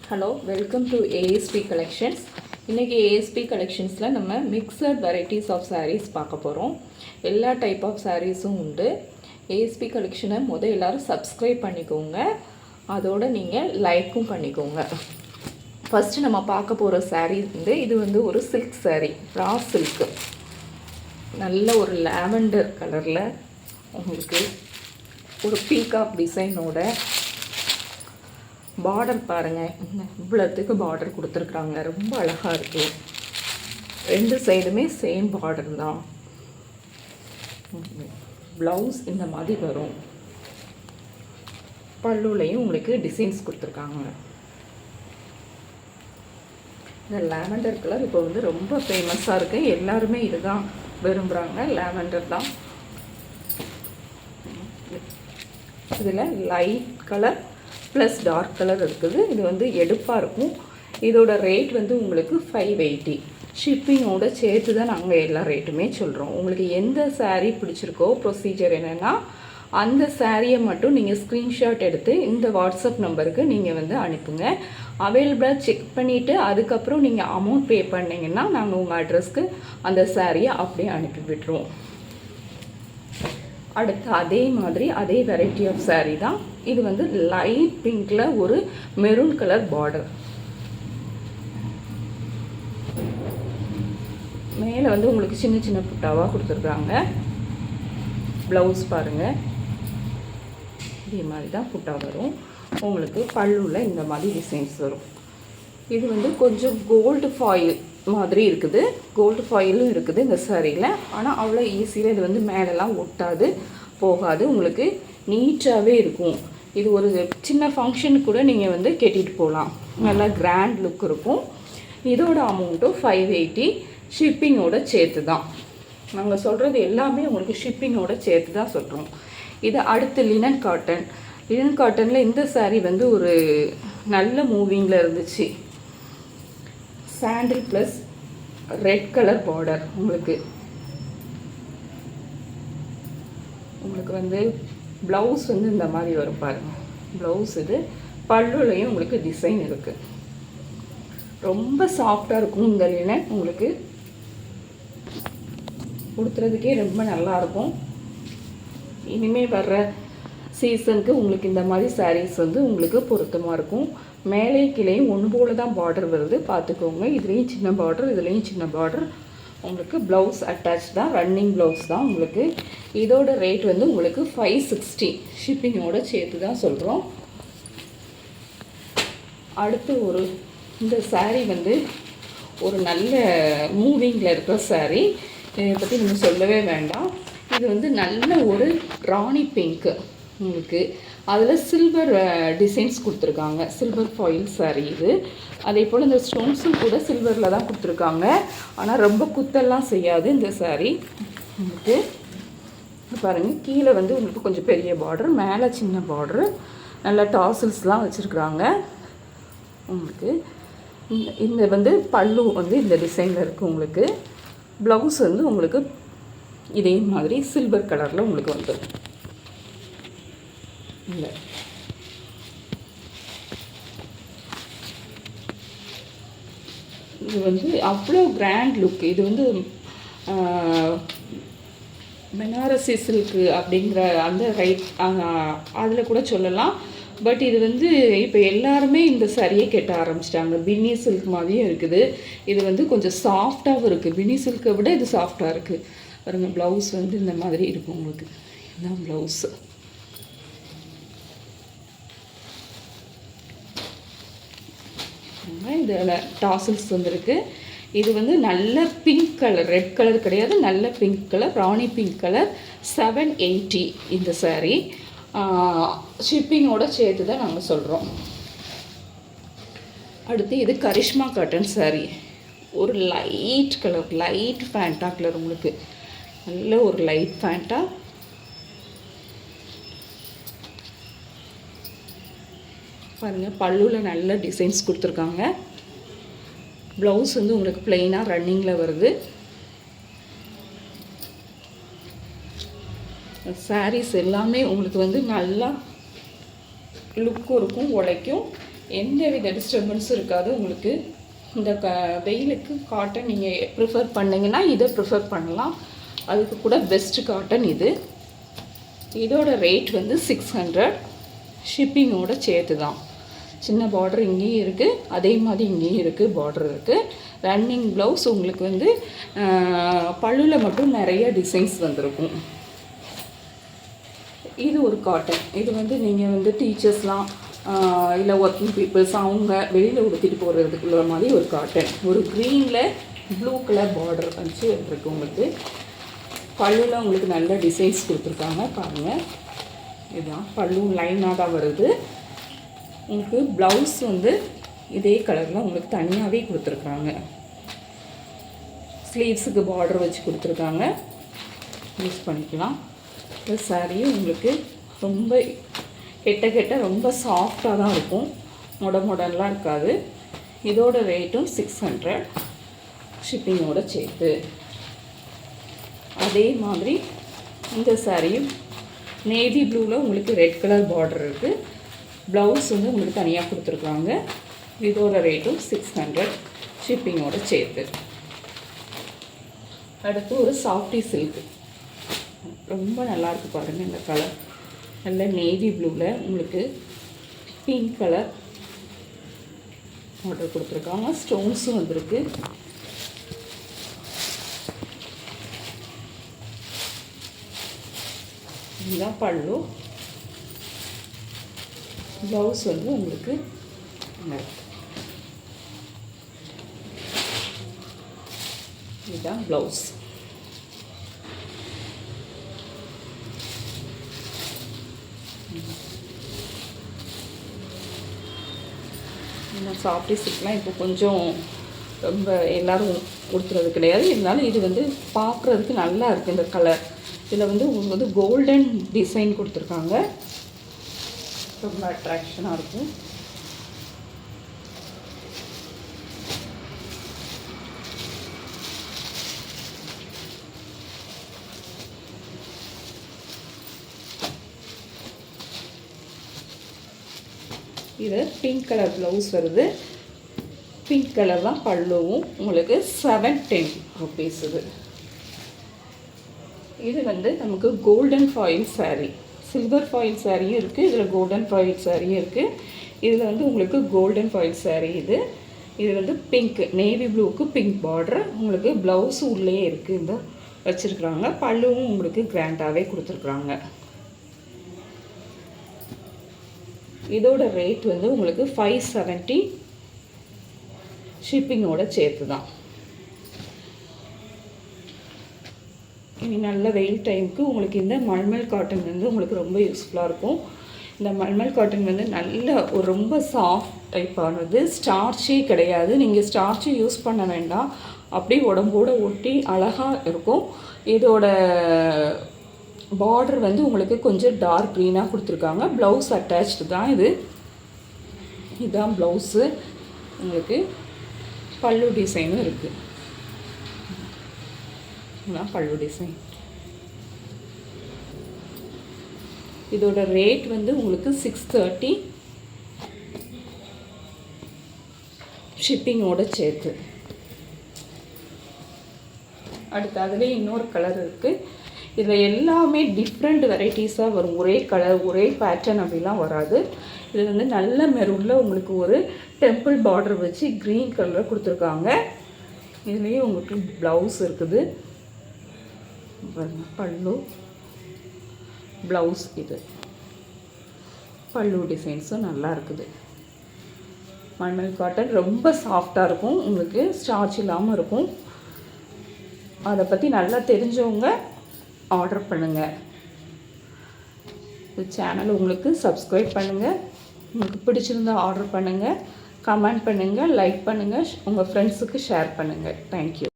Hello, welcome to ASP collections. இன்றைக்கி ASP கலெக்ஷன்ஸில் நம்ம mixed varieties of saris பார்க்க போகிறோம். எல்லா டைப் ஆஃப் சாரீஸும் உண்டு. ஏஎஸ்பி கலெக்ஷனை எல்லோரும் சப்ஸ்கிரைப் பண்ணிக்கோங்க, அதோடு நீங்கள் லைக்கும் பண்ணிக்கோங்க. ஃபஸ்ட்டு நம்ம பார்க்க போகிற சாரீ இது ஒரு சில்க் சாரீ, ரா சில்க்கு. நல்ல ஒரு லாவெண்டர் கலரில் உங்களுக்கு ஒரு பீகாக் டிசைனோட பார்டர் பாருங்கள், இவ்வளோத்துக்கு பார்டர் கொடுத்துருக்குறாங்க. ரொம்ப அழகாக இருக்குது. ரெண்டு சைடுமே சேம் பார்டர் தான். ப்ளவுஸ் இந்த மாதிரி வரும். பல்லுலையும் உங்களுக்கு டிசைன்ஸ் கொடுத்துருக்காங்க. இந்த லாவெண்டர் கலர் இப்போ ரொம்ப ஃபேமஸாக இருக்குது. எல்லாருமே இதுதான் விரும்புகிறாங்க, லாவெண்டர் தான். இதில் light colour plus dark colour இருக்குது. இது எடுப்பாக இருக்கும். இதோட ரேட் உங்களுக்கு 580. ஷிப்பிங்கோடு சேர்த்து தான் நாங்கள் எல்லா ரேட்டுமே சொல்கிறோம். உங்களுக்கு எந்த சாரீ பிடிச்சிருக்கோ, ப்ரொசீஜர் என்னென்னா அந்த சாரியை மட்டும் நீங்கள் ஸ்க்ரீன்ஷாட் எடுத்து இந்த வாட்ஸ்அப் நம்பருக்கு நீங்கள் அனுப்புங்க. அவைலபிளாக செக் பண்ணிவிட்டு அதுக்கப்புறம் நீங்கள் அமௌண்ட் பே பண்ணிங்கன்னா நாங்கள் உங்கள் அட்ரஸ்க்கு அந்த சாரியை அப்படியே அனுப்பி விட்டுருவோம். அடுத்து அதே மாதிரி அதே வெரைட்டி ஆஃப் சாரீ தான். இது லைட் பிங்க்கில் ஒரு மெரூன் கலர் பார்டர். மேலே உங்களுக்கு சின்ன சின்ன புட்டாவாக கொடுத்துருக்காங்க. ப்ளவுஸ் பாருங்கள், இதே மாதிரி தான் புட்டா வரும். உங்களுக்கு பல்லுவில் இந்த மாதிரி டிசைன்ஸ் வரும். இது கொஞ்சம் கோல்டு ஃபாயில் மாதிரி இருக்குது. கோல்டு ஃபாயிலும் இருக்குது இந்த சாரியில். ஆனால் அவ்வளோ ஈஸியாக இது மேலெலாம் ஒட்டாது, போகாது. உங்களுக்கு நீட்டாகவே இருக்கும். இது ஒரு சின்ன ஃபங்க்ஷனுக்கு கூட நீங்கள் கட்டிட்டு போகலாம். நல்லா கிராண்ட் லுக் இருக்கும். இதோட அமௌண்ட்டும் 580. ஷிப்பிங்கோட சேர்த்து தான் நாங்கள் சொல்கிறது. எல்லாமே உங்களுக்கு ஷிப்பிங்கோட சேர்த்து தான் சொல்கிறோம். இது அடுத்து லினன் காட்டன். லினன் காட்டனில் இந்த சாரீ ஒரு நல்ல மூவிங்கில் இருந்துச்சு. சாண்டில் ப்ளஸ் ரெட் கலர் பார்டர். உங்களுக்கு ப்ளவுஸ் இந்த மாதிரி வரும் பாருங்கள். ப்ளவுஸ் இது. பல்லுலையும் உங்களுக்கு டிசைன் இருக்குது. ரொம்ப சாஃப்டாக இருக்கும் இந்த லினன். உங்களுக்கு கொடுத்துறதுக்கே ரொம்ப நல்லாயிருக்கும். இனிமேல் வர்ற சீசனுக்கு உங்களுக்கு இந்த மாதிரி சாரீஸ் உங்களுக்கு பொருத்தமாக இருக்கும். மேலே கிளையும் ஒன்று போல தான் பார்டர் வருது, பார்த்துக்கோங்க. இதுலேயும் சின்ன பார்டர், இதுலேயும் சின்ன பார்டர். உங்களுக்கு ப்ளவுஸ் அட்டாச் தான், ரன்னிங் ப்ளவுஸ் தான். உங்களுக்கு இதோட ரேட் உங்களுக்கு 560. ஷிப்பிங்கோடு சேர்த்து தான் சொல்கிறோம். அடுத்து இந்த சாரீ ஒரு நல்ல மூவிங்கில் இருக்கிற சாரீ. இதை பற்றி நம்ம சொல்லவே வேண்டாம். இது நல்ல ஒரு ராணி பிங்க்கு. உங்களுக்கு அதில் சில்வர் டிசைன்ஸ் கொடுத்துருக்காங்க. சில்வர் ஃபாயில் சாரீ இது. அதே போல் இந்த ஸ்டோன்ஸும் கூட சில்வரில் தான் கொடுத்துருக்காங்க. ஆனால் ரொம்ப குத்தெல்லாம் செய்யாது இந்த சாரீ. உங்களுக்கு பாருங்கள், கீழே உங்களுக்கு கொஞ்சம் பெரிய பார்டர், மேலே சின்ன பார்டரு, நல்ல டாசல்ஸ்லாம் வச்சுருக்குறாங்க. உங்களுக்கு இந்த பல்லு இந்த டிசைனில் இருக்குது. உங்களுக்கு ப்ளவுஸ் உங்களுக்கு இதே மாதிரி சில்வர் கலரில் உங்களுக்கு வந்துடும். இல்லை, இது அவ்வளோ கிராண்ட் லுக். இது பனாரசி சில்க்கு அப்படிங்கிற அந்த ரைட் அதில் கூட சொல்லலாம். பட் இது இப்போ எல்லாருமே இந்த சாரியை கட்ட ஆரம்பிச்சிட்டாங்க. பின்னி சில்க் மாதிரியும் இருக்குது. இது கொஞ்சம் சாஃப்டாகவும் இருக்குது. பின்னி சில்க்கை விட இது சாஃப்டாக இருக்குது. பாருங்க, ப்ளவுஸ் இந்த மாதிரி இருக்கும். உங்களுக்கு இதுதான் ப்ளவுஸு. இதில் டாசல்ஸ் வந்துருக்கு. இது நல்ல பிங்க் கலர், ரெட் கலர் கிடையாது, நல்ல பிங்க் கலர், ராணி பிங்க் கலர். 780 இந்த சாரீ. ஷிப்பிங்கோடு சேர்த்து தான் நாங்கள் சொல்கிறோம். அடுத்து இது கரிஷ்மா காட்டன் சாரீ. ஒரு light colour, light Fanta colour. உங்களுக்கு நல்ல ஒரு லைட் ஃபேண்டா. பாருங்கள், பல்லுவில் நல்ல டிசைன்ஸ் கொடுத்துருக்காங்க. ப்ளவுஸ் உங்களுக்கு பிளெயினாக ரன்னிங்கில் வருது. சாரீஸ் எல்லாமே உங்களுக்கு நல்லா லுக்கும் இருக்கும், உழைக்கும். எந்த வித டிஸ்டர்பன்ஸும் இருக்காது உங்களுக்கு. இந்த வெயிலுக்கு காட்டன் நீங்கள் ப்ரிஃபர் பண்ணிங்கன்னா இதை ப்ரிஃபர் பண்ணலாம். அதுக்கு கூட பெஸ்ட்டு காட்டன் இது. இதோட ரேட் வந்து 600, ஷிப்பிங்கோட சேர்த்து தான். சின்ன பார்டர் இங்கேயும் இருக்குது, அதே மாதிரி இங்கேயும் இருக்குது, பார்டர் இருக்குது. ரன்னிங் ப்ளவுஸ் உங்களுக்கு வந்து பல்லுவில் மட்டும் நிறைய டிசைன்ஸ் வந்திருக்கும். இது ஒரு காட்டன். இது வந்து நீங்கள் வந்து டீச்சர்ஸ்லாம் இல்லை ஒர்க்கிங் பீப்புள்ஸ் அவங்க வெளியில் உடுத்திட்டு போகிறதுக்குள்ள மாதிரி ஒரு காட்டன். ஒரு க்ரீனில் ப்ளூ கலர் பார்டர் வச்சு இருக்குது உங்களுக்கு. பல்லுவில் உங்களுக்கு நல்ல டிசைன்ஸ் கொடுத்துருக்காங்க பாருங்கள். இதுதான் பல்லு, லைனாக தான் வருது. உங்களுக்கு ப்ளவுஸ் வந்து இதே கலரில் உங்களுக்கு தனியாகவே கொடுத்துருக்காங்க. ஸ்லீவ்ஸுக்கு பார்டர் வச்சு கொடுத்துருக்காங்க, யூஸ் பண்ணிக்கலாம். இந்த சாரியும் உங்களுக்கு ரொம்ப கெட்ட ரொம்ப சாஃப்டாக தான் இருக்கும், மொடலாம் இருக்காது. இதோட ரேட்டும் 600, ஷிப்பிங்கோட சேர்த்து. அதே மாதிரி இந்த சாரியும் நேவி ப்ளூவில் உங்களுக்கு ரெட் கலர் பார்டர் இருக்குது. ப்ளவுஸ் வந்து உங்களுக்கு தனியாக கொடுத்துருக்காங்க. இதோட ரேட்டும் 600, ஷிப்பிங்கோட சேர்த்து. அடுத்து ஒரு சாஃப்டி சில்க். ரொம்ப நல்லாயிருக்கு பாருங்கள் இந்த கலர். நல்ல நேவி ப்ளூவில் உங்களுக்கு பிங்க் கலர் ஆர்டர் கொடுத்துருக்காங்க. ஸ்டோன்ஸும் வந்திருக்கு. இதுதான் பல்லு. ப்ளவுஸ் வந்து உங்களுக்கு இதுதான் ப்ளவுஸ். இந்த சாஃப்டி சில்க்லாம் இப்போ கொஞ்சம் ரொம்ப எல்லோரும் கொடுத்துறது கிடையாது. இருந்தாலும் இது வந்து பார்க்குறதுக்கு நல்லா இருக்குது இந்த கலர். இதில் வந்து உங்களுக்கு வந்து கோல்டன் டிசைன் கொடுத்துருக்காங்க, ரொம்ப அட்ராக்ஷனாக இருக்கும். இது பிங்க் கலர் ப்ளவுஸ் வருது. பிங்க் கலர் தான் பல்லுவும். உங்களுக்கு 710 ருபீஸ். இது வந்து நமக்கு golden foil sari. Silver foil சாரியும் இருக்குது, இதில் கோல்டன் ஃபாயில் சாரியும் இருக்குது. இதில் வந்து உங்களுக்கு கோல்டன் ஃபாயில் சாரீ. இது வந்து பிங்க், நேவி ப்ளூவுக்கு பிங்க் பார்டர். உங்களுக்கு ப்ளவுஸும் உள்ளே இருக்குது, இந்த வச்சுருக்குறாங்க. பல்லுவும் உங்களுக்கு கிராண்டாகவே கொடுத்துருக்குறாங்க. இதோட ரேட் வந்து உங்களுக்கு 570, ஷிப்பிங்கோட சேர்த்து தான். இனி நல்ல வெயில் டைமுக்கு உங்களுக்கு இந்த மல்மல் காட்டன் வந்து உங்களுக்கு ரொம்ப யூஸ்ஃபுல்லாக இருக்கும். இந்த மல்மல் காட்டன் வந்து நல்ல ஒரு ரொம்ப சாஃப்ட் டைப்பானது, ஸ்டார்ச்சே கிடையாது. நீங்கள் ஸ்டார்ச்சு யூஸ் பண்ண வேண்டாம், அப்படியே உடம்போடு ஒட்டி அழகாக இருக்கும். இதோட பார்டர் வந்து உங்களுக்கு கொஞ்சம் டார்க் க்ரீனாக கொடுத்துருக்காங்க. ப்ளவுஸ் அட்டாச்டு தான் இது. இதுதான் ப்ளவுஸு. உங்களுக்கு பல்லு டிசைனும் இருக்குது. இதுதான் பல்லு டிசைன். இதோட ரேட் வந்து உங்களுக்கு 630, ஷிப்பிங்கோட சேர்த்து. அடுத்து அதுலேயே இன்னொரு கலர் இருக்குது. இதில் எல்லாமே டிஃப்ரெண்ட் வெரைட்டிஸாக வரும். ஒரே கலர் ஒரே பேட்டர்ன் அப்படிலாம் வராது. இது வந்து நல்ல மெரூனில் உங்களுக்கு ஒரு டெம்பிள் பார்டர் வச்சு க்ரீன் கலரில் கொடுத்துருக்காங்க. இதுலேயே உங்களுக்கு ப்ளவுஸ் இருக்குது. பல்லு, ப்ளவுஸ். இது பல்லு டிசைன்ஸும் நல்லா இருக்குது. மல்மல் காட்டன் ரொம்ப சாஃப்டாக இருக்கும், உங்களுக்கு ஸ்டார்ச் இல்லாமல் இருக்கும். அதை பற்றி நல்லா தெரிஞ்சவங்க ஆர்டர் பண்ணுங்கள். இந்த சேனல் உங்களுக்கு சப்ஸ்கிரைப் பண்ணுங்கள். உங்களுக்கு பிடிச்சிருந்தா ஆர்டர் பண்ணுங்கள், கமெண்ட் பண்ணுங்கள், லைக் பண்ணுங்கள், உங்கள் ஃப்ரெண்ட்ஸுக்கு ஷேர் பண்ணுங்கள். தேங்க்யூ.